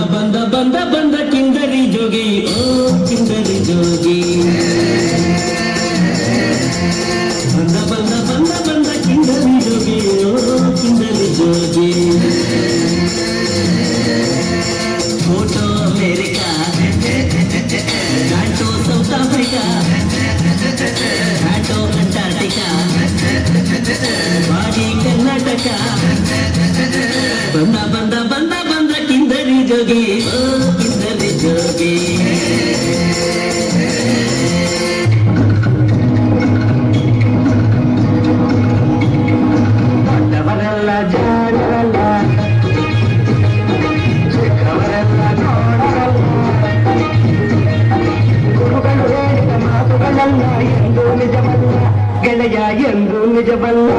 ಬಂದ ಕಿಂದರಿ ಜೋಗಿ ಓ ಕಿಂದರಿ ಜೋಗಿ ಬಂದ ಕಿಂದರಿ ಜೋಗಿ ಓ ಕಿಂದರಿ ಜೋಗಿ ಫೋಟೋ ಅಮೇರಿಕಾ ಘಾಟೋ ಸೌತ್ ಆಫ್ರಿಕಾ ಘಾಟೋ ಅಂಟಾರ್ಟಿಕಾ ಬಾಡಿ ಕರ್ನಾಟಕ ಬಂದ ಕಿಂದರಿ ಜೋಗಿ ಓ ಕಿಂದರಿ ಜೋಗಿ ದೊಡ್ಡವರೆಲ್ಲ ಜಾಣರಲ್ಲ ಚಿಕ್ಕವರೆಲ್ಲ ನೋಡರಲ್ಲ ಗುರುಗಳು ಹೇಳಿದ ಮಾತುಗಳಲ್ಲ ಎಂದು ನಿಜವಲ್ಲ ಗೆಳೆಯ ಎಂದು ನಿಜವಲ್ಲ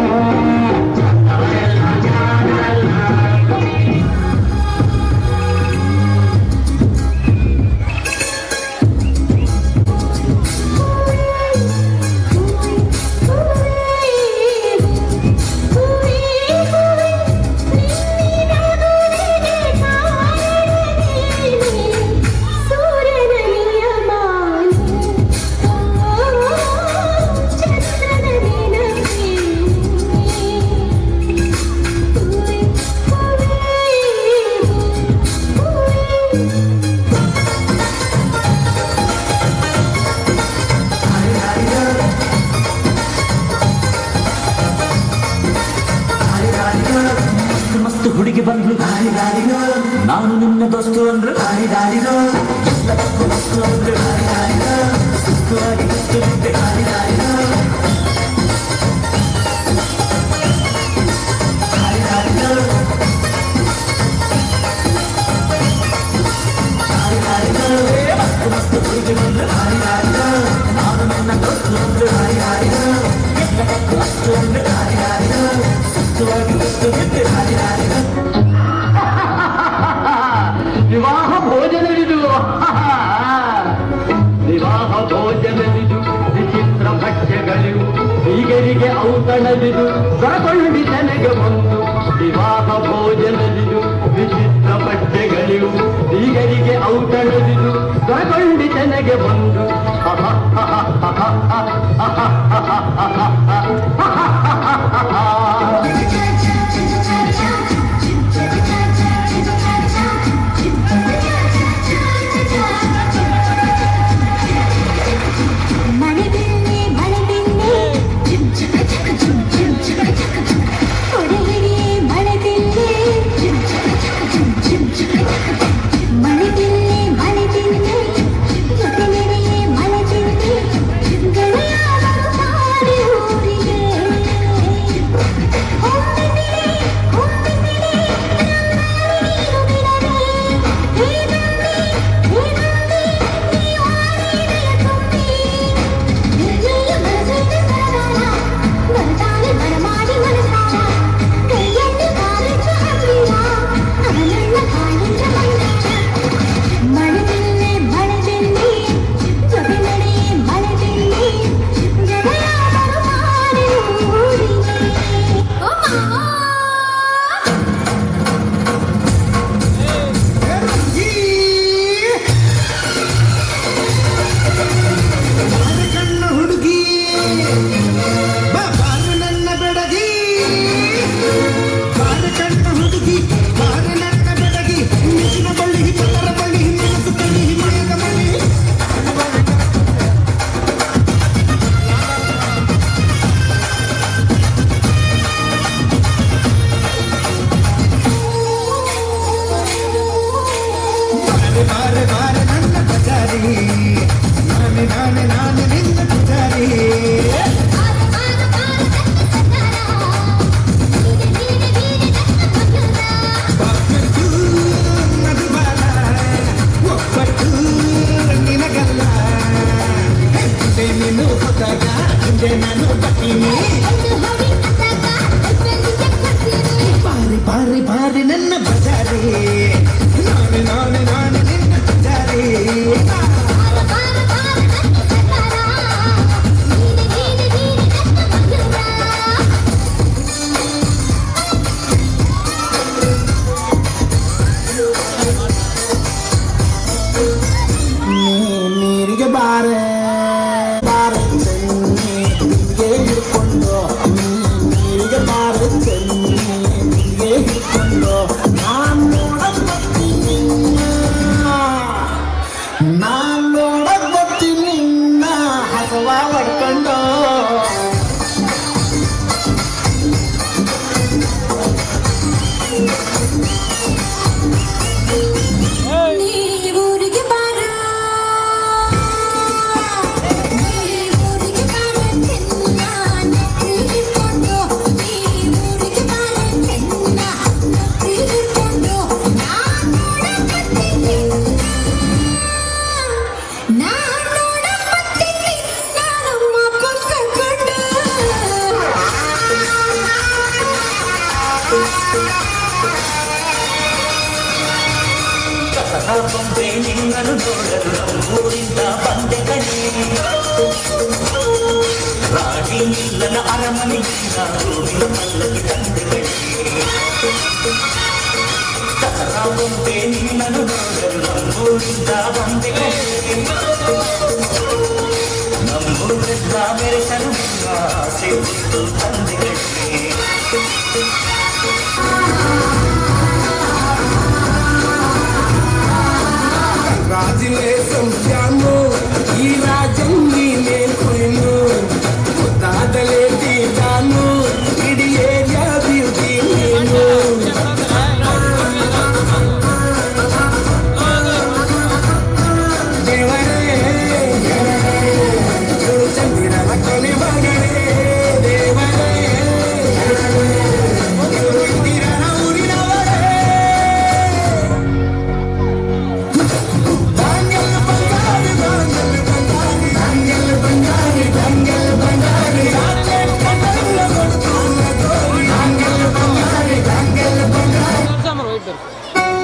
ಹುಡುಗಿ ಬಂದ್ಲು ನಾನು ನಿನ್ನ ದೋಸ್ತು ಅಂದ್ರು ಹುಡುಗಿ ಬಂದ್ರು ನಾನು ನಿನ್ನ ದೋಸ್ತು ಅಂದ್ರು ವಿವಾಹ ಭೋಜನವಿದು ವಿವಾಹ ಭೋಜನವಿದು ವಿಚಿತ್ರ ಭಕ್ಷ್ಯಗಳಿವು ಬೀಗರಿಗೆ ಔತಣವಿದು ದೊರಕೊಳ್ಳಿ ನನಗೆ ಒಂದು ವಿವಾಹ ಭೋಜನವಿದು ವಿಚಿತ್ರ ಭಕ್ಷ್ಯಗಳಿವು ಬೀಗರಿಗೆ ಔತಣವಿದು ದೊರಕೊಳ್ಳಿ ನನಗೆ ಒಂದು ಬಾರಿ ನನ್ನ ಬಜಾರಿ ನಾನೇ ನಿನ್ನ ಬಜಾರಿ ನೀ ಊರಿಗೆ ಬಾರ ನೀ ಊರಿಗೆ ಬಾರ ಚೆನ್ನ ನೌಕರಿ ಹಿಡ್ಕೊಂಡು ನೀ ಊರಿಗೆ ಬಾರ ಚೆನ್ನ ನೌಕರಿ ಹಿಡ್ಕೊಂಡು ನಾನ್ ನೋಡಕತ್ತೀನಿ ನಮ್ಮ ಅಪ್ಪನ್ ಕರ್ಕೊಂಡು ಕಸದ ಬೊಂಬೆ ನಿನ್ನನ್ನು ನೋಡಲು ನಮ್ಮೂರಿಂದ ಬಂದೆ ಕಣೆ ರಾಣಿ ನಿಲ್ಲನ ಅರಮನೆಯಿಂದ ರೂಮಿನ ಪಲ್ಲಕ್ಕಿ ತಂದೆ ಕಣೆ ಕಸದ ಬೊಂಬೆ ನಿನ್ನನ್ನು ನೋಡಲು ನಮ್ಮೂರಿಂದ ಬಂದೆ ಕಣೆ ನಮ್ಮೂರೆಲ್ಲ ಮೆರೆಸಲು ನಿನ್ನ ಆಸೆ ತಂದೆ ಕಣೆ